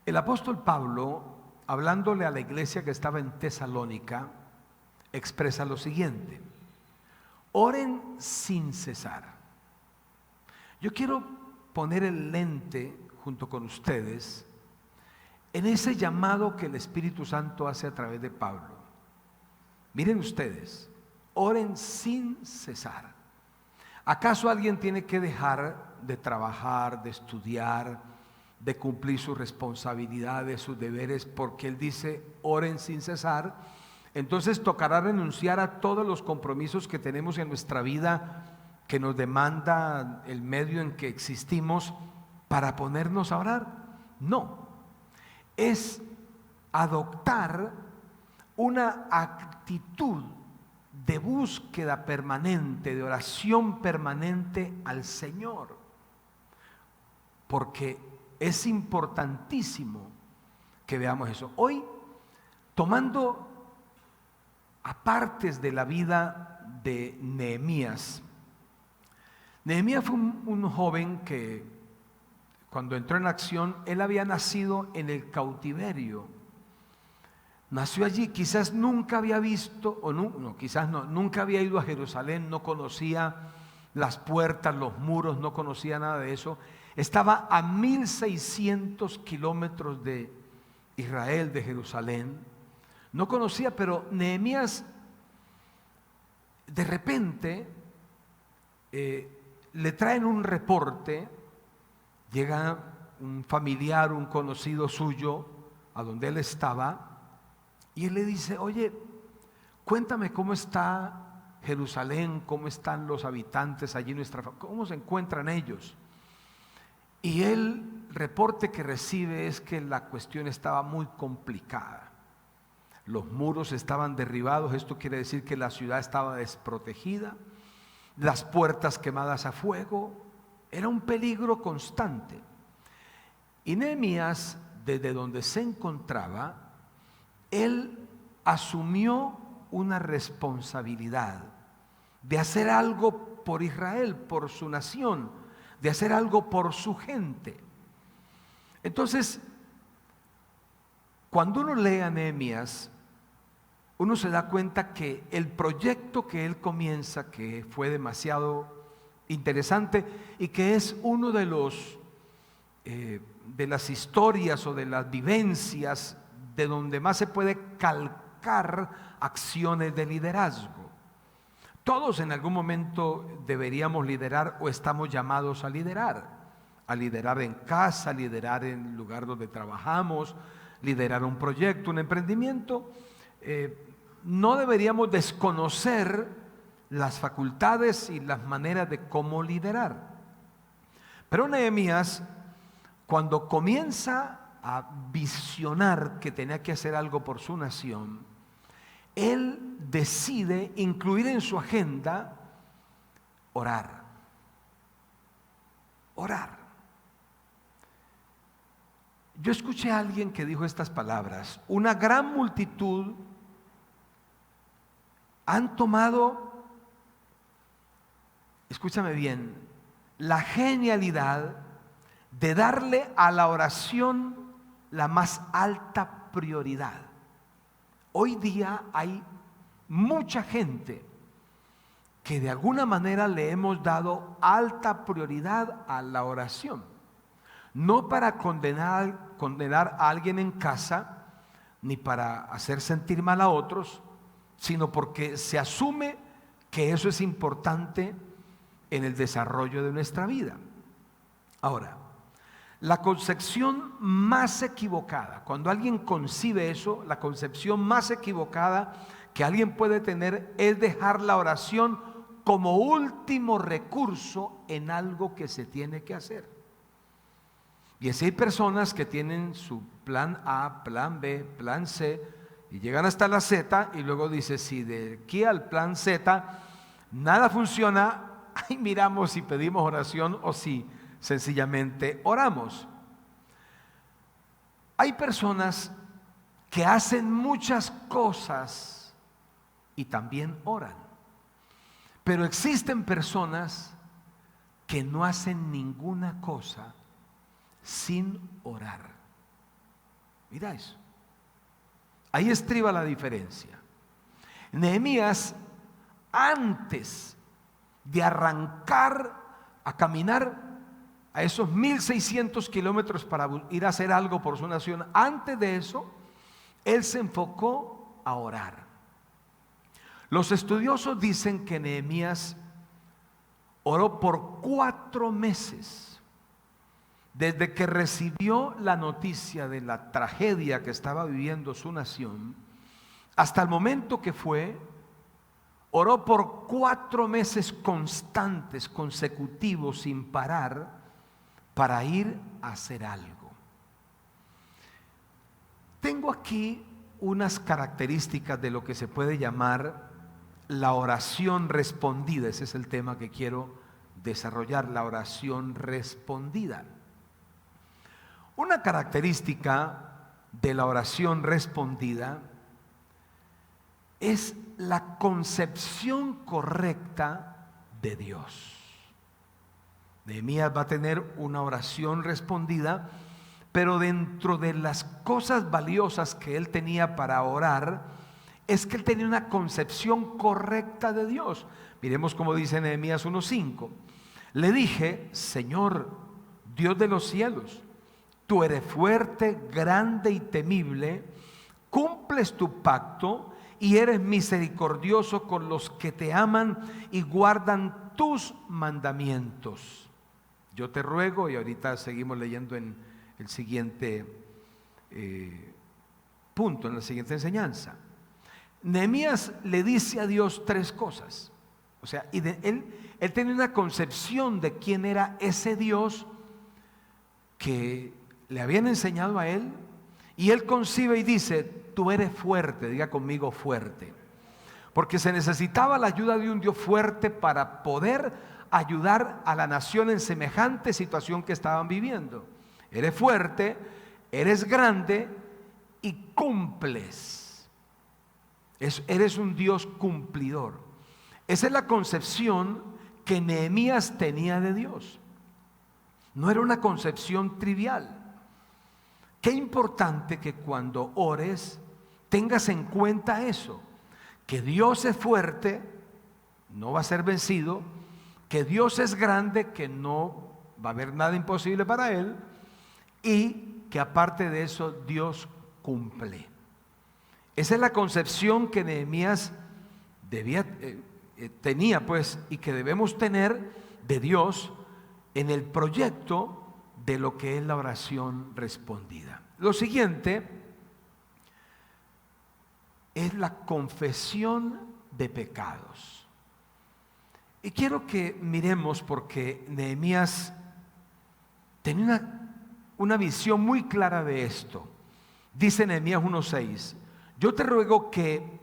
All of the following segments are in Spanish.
El apóstol Pablo, hablándole a la iglesia que estaba en Tesalónica, expresa lo siguiente: oren sin cesar. Yo quiero poner el lente junto con ustedes en ese llamado que el Espíritu Santo hace a través de Pablo. Miren ustedes, oren sin cesar. ¿Acaso alguien tiene que dejar de trabajar, de estudiar, de cumplir sus responsabilidades, sus deberes, porque él dice oren sin cesar? Entonces tocará renunciar a todos los compromisos que tenemos en nuestra vida, que nos demanda el medio en que existimos, para ponernos a orar. No, es adoptar una actitud de búsqueda permanente, de oración permanente al Señor, porque es importantísimo que veamos eso. Hoy, tomando apartes de la vida de Nehemías. Nehemías fue un joven que cuando entró en acción, él había nacido en el cautiverio. Nació allí, quizás nunca había visto, o no, quizás no, nunca había ido a Jerusalén, no conocía las puertas, los muros, no conocía nada de eso. Estaba a 1600 kilómetros de Israel, de Jerusalén. No conocía, pero Nehemías de repente le traen un reporte. Llega un familiar, un conocido suyo a donde él estaba, y él le dice: oye, cuéntame cómo está Jerusalén, cómo están los habitantes allí, cómo se encuentran ellos. Y el reporte que recibe es que la cuestión estaba muy complicada. Los muros estaban derribados, esto quiere decir que la ciudad estaba desprotegida, las puertas quemadas a fuego, era un peligro constante. Y Nehemías, desde donde se encontraba, él asumió una responsabilidad de hacer algo por Israel, por su nación, de hacer algo por su gente. Entonces, cuando uno lee a Nehemías, uno se da cuenta que el proyecto que él comienza, que fue demasiado interesante y que es uno de las historias o de las vivencias de donde más se puede calcar acciones de liderazgo. Todos en algún momento deberíamos liderar o estamos llamados a liderar en casa, liderar en el lugar donde trabajamos, liderar un proyecto, un emprendimiento. No deberíamos desconocer las facultades y las maneras de cómo liderar. Pero Nehemías, cuando comienza a visionar que tenía que hacer algo por su nación, él decide incluir en su agenda orar. Orar. Yo escuché a alguien que dijo estas palabras: una gran multitud han tomado, escúchame bien, la genialidad de darle a la oración la más alta prioridad. Hoy día hay mucha gente que de alguna manera le hemos dado alta prioridad a la oración. No para condenar a alguien en casa, ni para hacer sentir mal a otros, sino porque se asume que eso es importante en el desarrollo de nuestra vida. Ahora, la concepción más equivocada, cuando alguien concibe eso, la concepción más equivocada que alguien puede tener es dejar la oración como último recurso en algo que se tiene que hacer. Y así hay personas que tienen su plan A, plan B, plan C, y llegan hasta la Z, y luego dice: si de aquí al plan Z nada funciona, ahí miramos si pedimos oración o si sencillamente oramos. Hay personas que hacen muchas cosas y también oran, pero existen personas que no hacen ninguna cosa sin orar. Mira eso. Ahí estriba la diferencia. Nehemías, antes de arrancar a caminar a esos 1600 kilómetros para ir a hacer algo por su nación, antes de eso, él se enfocó a orar. Los estudiosos dicen que Nehemías oró por 4 meses, desde que recibió la noticia de la tragedia que estaba viviendo su nación, hasta el momento que oró por 4 meses constantes, consecutivos, sin parar, para ir a hacer algo. Tengo aquí unas características de lo que se puede llamar la oración respondida. Ese es el tema que quiero desarrollar, la oración respondida. Una característica de la oración respondida es la concepción correcta de Dios. Nehemías va a tener una oración respondida, pero dentro de las cosas valiosas que él tenía para orar, es que él tenía una concepción correcta de Dios. Miremos cómo dice Nehemías 1:5. Le dije: Señor, Dios de los cielos, tú eres fuerte, grande y temible, cumples tu pacto y eres misericordioso con los que te aman y guardan tus mandamientos. Yo te ruego, y ahorita seguimos leyendo en el siguiente punto, en la siguiente enseñanza. Nehemías le dice a Dios 3 cosas. O sea, él tenía una concepción de quién era ese Dios que le habían enseñado a él, y él concibe y dice: tú eres fuerte. Diga conmigo: fuerte. Porque se necesitaba la ayuda de un Dios fuerte para poder ayudar a la nación en semejante situación que estaban viviendo. Eres fuerte, eres grande y cumples. Eres un Dios cumplidor. Esa es la concepción que Nehemías tenía de Dios. No era una concepción trivial. Qué importante que cuando ores tengas en cuenta eso, que Dios es fuerte, no va a ser vencido, que Dios es grande, que no va a haber nada imposible para él, y que aparte de eso Dios cumple. Esa es la concepción que Nehemías tenía, pues, y que debemos tener de Dios en el proyecto de lo que es la oración respondida. Lo siguiente es la confesión de pecados. Y quiero que miremos, porque Nehemías tenía una visión muy clara de esto. Dice Nehemías 1:6: yo te ruego que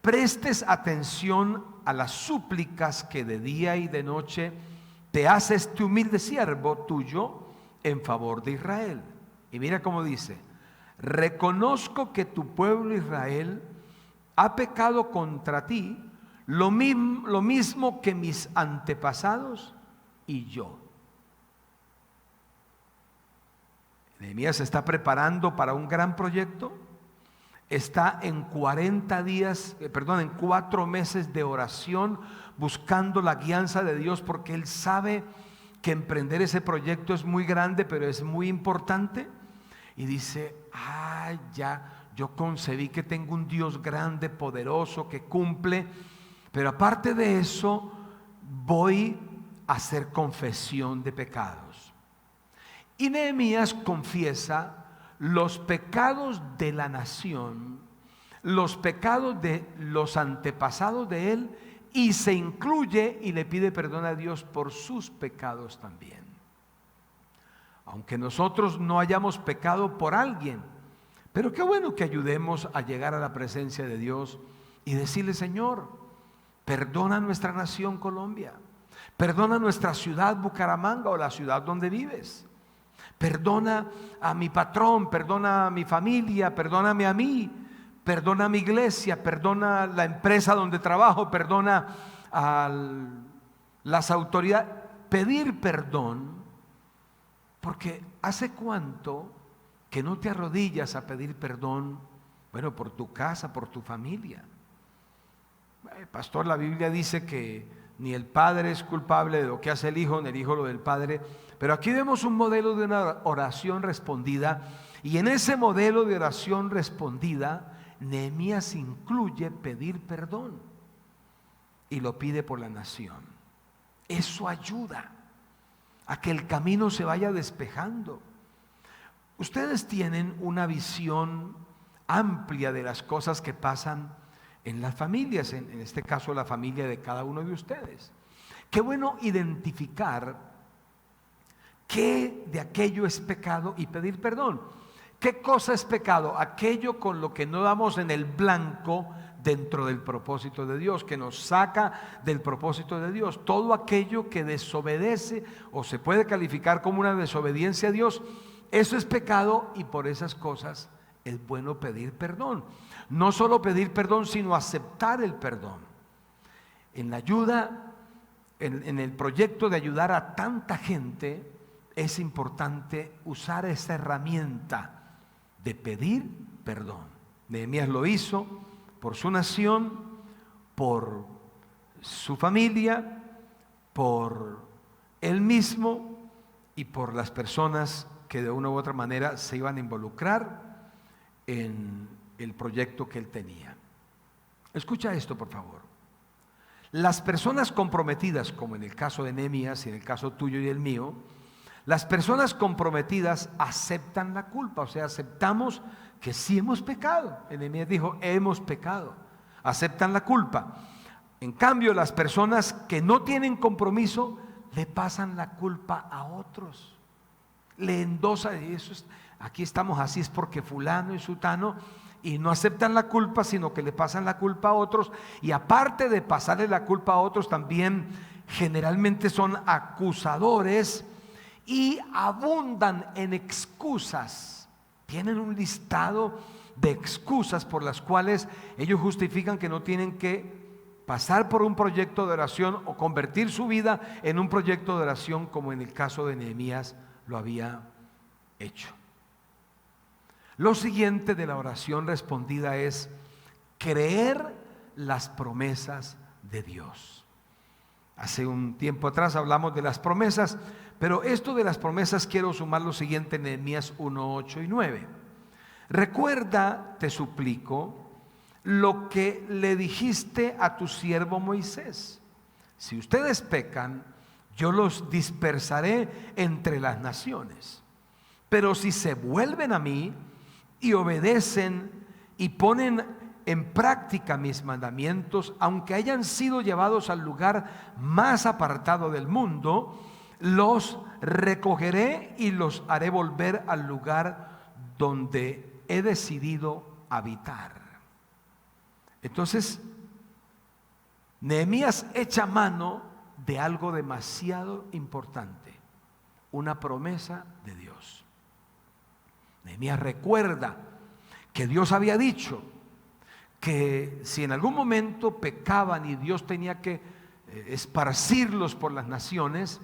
prestes atención a las súplicas que de día y de noche te hace este humilde siervo tuyo en favor de Israel. Y mira cómo dice: reconozco que tu pueblo Israel ha pecado contra ti, lo mismo que mis antepasados y yo. Nehemías se está preparando para un gran proyecto. Está en 4 meses de oración, buscando la guianza de Dios, porque él sabe que emprender ese proyecto es muy grande, pero es muy importante. Y dice: ya, yo concebí que tengo un Dios grande, poderoso, que cumple, pero aparte de eso voy a hacer confesión de pecados. Y Nehemías confiesa los pecados de la nación, los pecados de los antepasados de él, y se incluye y le pide perdón a Dios por sus pecados también. Aunque nosotros no hayamos pecado por alguien, pero qué bueno que ayudemos a llegar a la presencia de Dios y decirle: Señor, perdona nuestra nación Colombia, perdona nuestra ciudad Bucaramanga o la ciudad donde vives, perdona a mi patrón, perdona a mi familia, perdóname a mí, perdona a mi iglesia, perdona a la empresa donde trabajo, perdona a las autoridades. Pedir perdón, porque ¿hace cuánto que no te arrodillas a pedir perdón, bueno, por tu casa, por tu familia. Pastor, la Biblia dice que ni el padre es culpable de lo que hace el hijo, ni el hijo lo del padre. Pero aquí vemos un modelo de una oración respondida, y en ese modelo de oración respondida, Nehemías incluye pedir perdón y lo pide por la nación. Eso ayuda a que el camino se vaya despejando. Ustedes tienen una visión amplia de las cosas que pasan en las familias, en este caso la familia de cada uno de ustedes. Qué bueno identificar qué de aquello es pecado y pedir perdón. ¿Qué cosa es pecado? Aquello con lo que no damos en el blanco dentro del propósito de Dios, que nos saca del propósito de Dios. Todo aquello que desobedece o se puede calificar como una desobediencia a Dios, eso es pecado, y por esas cosas es bueno pedir perdón. No solo pedir perdón, sino aceptar el perdón. En la ayuda, en el proyecto de ayudar a tanta gente, es importante usar esa herramienta de pedir perdón. Nehemías lo hizo por su nación, por su familia, por él mismo y por las personas que de una u otra manera se iban a involucrar en el proyecto que él tenía. Escucha esto, por favor. Las personas comprometidas, como en el caso de Nehemías y en el caso tuyo y el mío, las personas comprometidas aceptan la culpa, o sea, aceptamos que sí hemos pecado. Nehemías dijo, hemos pecado, aceptan la culpa. En cambio, las personas que no tienen compromiso le pasan la culpa a otros, le endosan, y eso es, aquí estamos así es porque fulano y sutano, y no aceptan la culpa, sino que le pasan la culpa a otros, y aparte de pasarle la culpa a otros, también generalmente son acusadores y abundan en excusas. Tienen un listado de excusas por las cuales ellos justifican que no tienen que pasar por un proyecto de oración o convertir su vida en un proyecto de oración, como en el caso de Nehemías lo había hecho. Lo siguiente de la oración respondida es creer las promesas de Dios. Hace un tiempo atrás hablamos de las promesas, pero esto de las promesas quiero sumar lo siguiente en Nehemías 1, 8 y 9. Recuerda, te suplico, lo que le dijiste a tu siervo Moisés. Si ustedes pecan, yo los dispersaré entre las naciones. Pero si se vuelven a mí y obedecen y ponen en práctica mis mandamientos, aunque hayan sido llevados al lugar más apartado del mundo, los recogeré y los haré volver al lugar donde he decidido habitar. Entonces, Nehemías echa mano de algo demasiado importante, una promesa de Dios. Nehemías recuerda que Dios había dicho que si en algún momento pecaban y Dios tenía que esparcirlos por las naciones,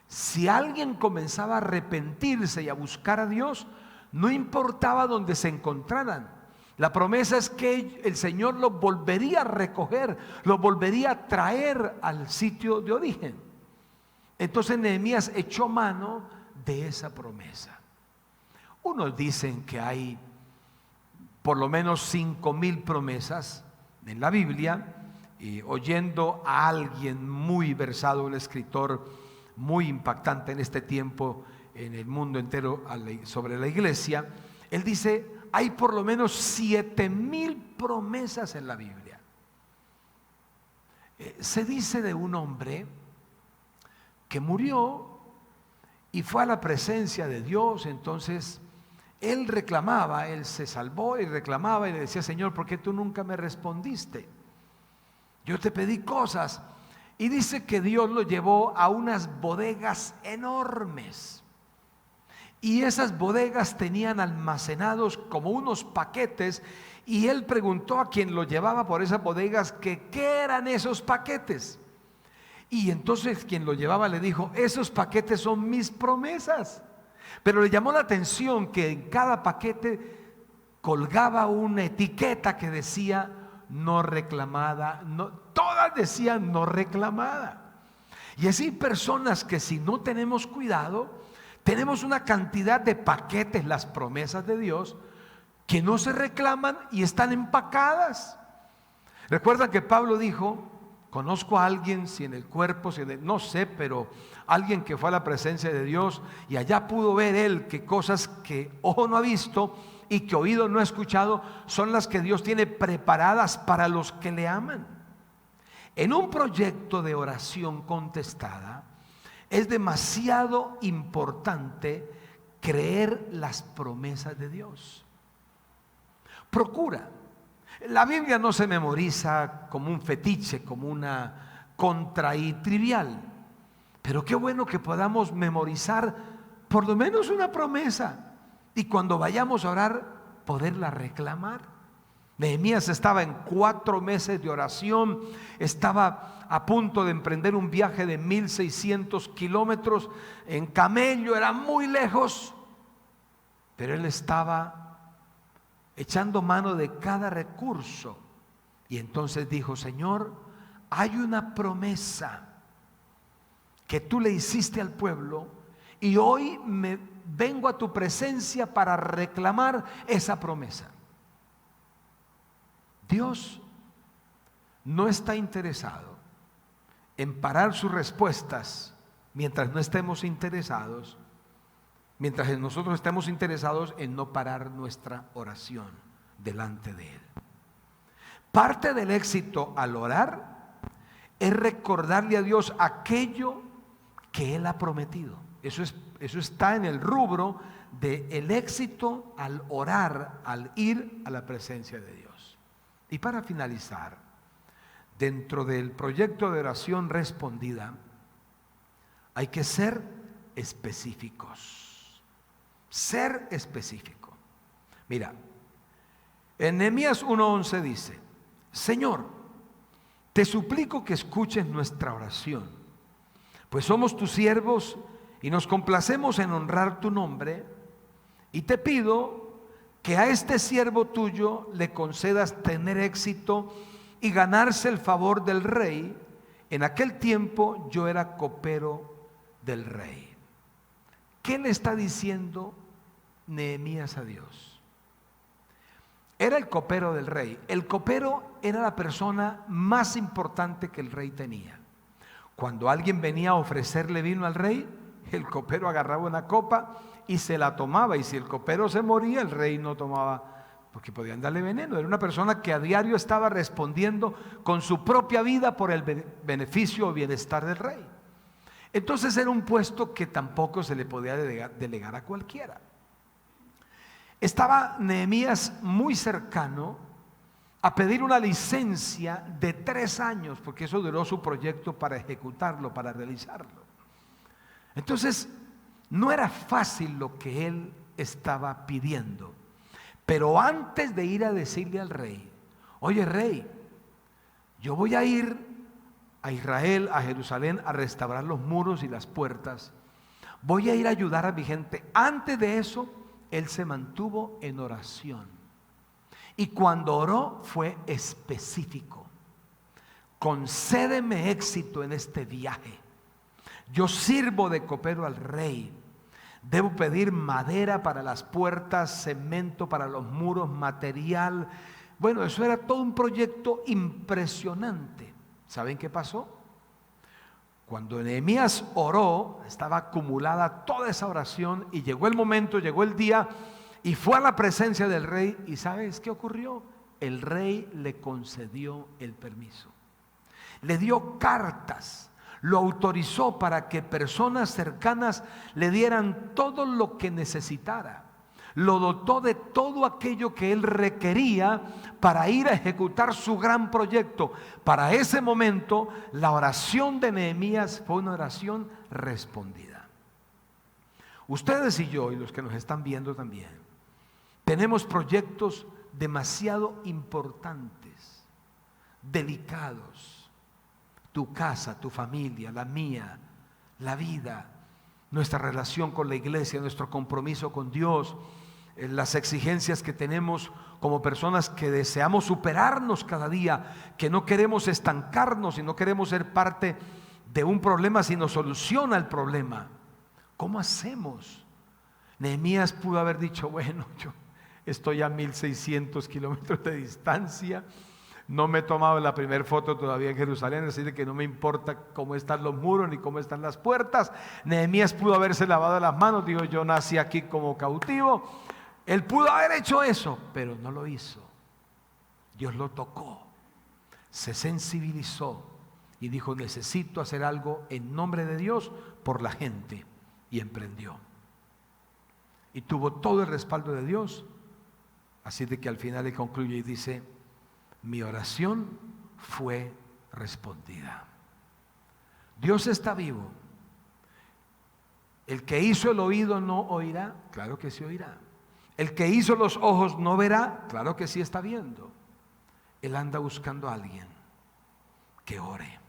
si alguien comenzaba a arrepentirse y a buscar a Dios, no importaba dónde se encontraran. La promesa es que el Señor los volvería a recoger, los volvería a traer al sitio de origen. Entonces Nehemías echó mano de esa promesa. Unos dicen que hay por lo menos 5,000 promesas en la Biblia, y oyendo a alguien muy versado, un escritor muy impactante en este tiempo en el mundo entero sobre la iglesia, él dice, hay por lo menos 7,000 promesas en la Biblia. Se dice de un hombre que murió y fue a la presencia de Dios. Entonces él reclamaba, él se salvó y reclamaba y le decía, Señor, ¿por qué tú nunca me respondiste? Yo te pedí cosas. Y dice que Dios lo llevó a unas bodegas enormes, y esas bodegas tenían almacenados como unos paquetes, y él preguntó a quien lo llevaba por esas bodegas que qué eran esos paquetes. Y entonces quien lo llevaba le dijo, esos paquetes son mis promesas. Pero le llamó la atención que en cada paquete colgaba una etiqueta que decía no reclamada. No, todas decían no reclamada. Y así hay personas que, si no tenemos cuidado, tenemos una cantidad de paquetes, las promesas de Dios, que no se reclaman y están empacadas. Recuerdan que Pablo dijo: conozco a alguien, si en el cuerpo, no sé, pero alguien que fue a la presencia de Dios y allá pudo ver él que cosas que ojo no ha visto y que oído no ha escuchado son las que Dios tiene preparadas para los que le aman. En un proyecto de oración contestada es demasiado importante creer las promesas de Dios. Procura. La Biblia no se memoriza como un fetiche, como una contra y trivial. Pero qué bueno que podamos memorizar por lo menos una promesa y cuando vayamos a orar poderla reclamar. Nehemías estaba en 4 meses de oración, estaba a punto de emprender un viaje de 1600 kilómetros en camello, era muy lejos, pero él estaba echando mano de cada recurso. Y entonces dijo: Señor, hay una promesa que tú le hiciste al pueblo y hoy me vengo a tu presencia para reclamar esa promesa. Dios no está interesado en parar sus respuestas mientras no estemos interesados, mientras nosotros estemos interesados en no parar nuestra oración delante de Él. Parte del éxito al orar es recordarle a Dios aquello que Él ha prometido. Eso está en el rubro del éxito al orar, al ir a la presencia de Dios. Y para finalizar, dentro del proyecto de oración respondida, hay que ser específicos. Ser específico. Mira, en Nehemías 1:11 dice: Señor, te suplico que escuches nuestra oración, pues somos tus siervos y nos complacemos en honrar tu nombre, y te pido que a este siervo tuyo le concedas tener éxito y ganarse el favor del rey. En aquel tiempo yo era copero del rey. ¿Qué le está diciendo Nehemías a Dios? Era el copero del rey. El copero era la persona más importante que el rey tenía. Cuando alguien venía a ofrecerle vino al rey, el copero agarraba una copa y se la tomaba, y si el copero se moría, el rey no tomaba, porque podían darle veneno. Era una persona que a diario estaba respondiendo con su propia vida por el beneficio o bienestar del rey. Entonces era un puesto que tampoco se le podía delegar a cualquiera. Estaba Nehemías muy cercano a pedir una licencia de 3 años, porque eso duró su proyecto para ejecutarlo, para realizarlo. Entonces no era fácil lo que él estaba pidiendo. Pero antes de ir a decirle al rey: oye rey, yo voy a ir a Israel, a Jerusalén, a restaurar los muros y las puertas, voy a ir a ayudar a mi gente. Antes de eso, él se mantuvo en oración. Y cuando oró fue específico: concédeme éxito en este viaje. Yo sirvo de copero al rey. Debo pedir madera para las puertas, cemento para los muros, material. Bueno, eso era todo un proyecto impresionante. ¿Saben qué pasó? Cuando Nehemías oró, estaba acumulada toda esa oración y llegó el momento, llegó el día y fue a la presencia del rey. ¿Y sabes qué ocurrió? El rey le concedió el permiso. Le dio cartas. Lo autorizó para que personas cercanas le dieran todo lo que necesitara. Lo dotó de todo aquello que él requería para ir a ejecutar su gran proyecto. Para ese momento, la oración de Nehemías fue una oración respondida. Ustedes y yo, y los que nos están viendo también, tenemos proyectos demasiado importantes, delicados. Tu casa, tu familia, la mía, la vida. nuestra relación con la iglesia, nuestro compromiso con Dios, las exigencias que tenemos como personas que deseamos superarnos cada día, que no queremos estancarnos y no queremos ser parte de un problema, sino soluciona el problema. ¿Cómo hacemos? Nehemías pudo haber dicho: bueno, yo estoy a 1600 kilómetros de distancia, no me he tomado la primera foto todavía en Jerusalén, así de que no me importa cómo están los muros ni cómo están las puertas. Nehemías pudo haberse lavado las manos, digo: yo nací aquí como cautivo. Él pudo haber hecho eso, pero no lo hizo. Dios lo tocó, se sensibilizó y dijo: necesito hacer algo en nombre de Dios por la gente, y emprendió. Y tuvo todo el respaldo de Dios, así de que al final le concluye y dice: mi oración fue respondida. Dios está vivo. El que hizo el oído no oirá, claro que sí oirá. El que hizo los ojos no verá, claro que sí está viendo. Él anda buscando a alguien que ore.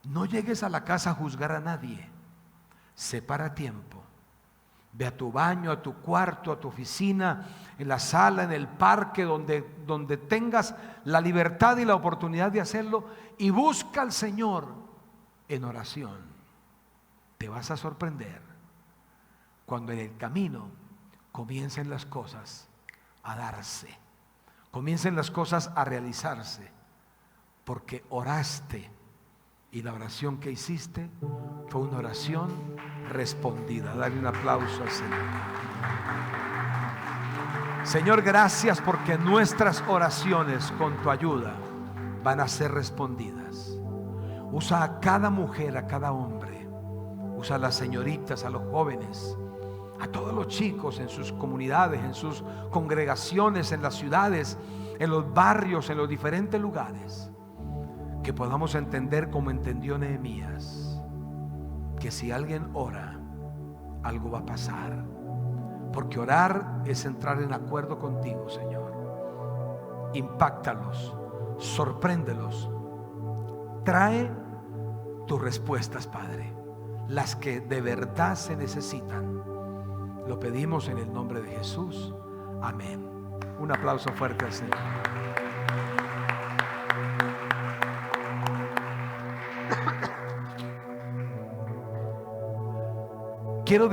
No llegues a la casa a juzgar a nadie. Separa tiempo. Ve a tu baño, a tu cuarto, a tu oficina, en la sala, en el parque, donde tengas la libertad y la oportunidad de hacerlo, y busca al Señor en oración. Te vas a sorprender cuando en el camino comiencen las cosas a darse, comiencen las cosas a realizarse, porque oraste y la oración que hiciste fue una oración respondida. Dale un aplauso al Señor. Señor, gracias porque nuestras oraciones con tu ayuda van a ser respondidas. Usa a cada mujer, a cada hombre. Usa a las señoritas, a los jóvenes, a todos los chicos en sus comunidades, en sus congregaciones, en las ciudades, en los barrios, en los diferentes lugares. Que podamos entender como entendió Nehemías, que si alguien ora, algo va a pasar. Porque orar es entrar en acuerdo contigo, Señor. Impáctalos, sorpréndelos. Trae tus respuestas, Padre, las que de verdad se necesitan. Lo pedimos en el nombre de Jesús. Amén. Un aplauso fuerte al Señor. Quiero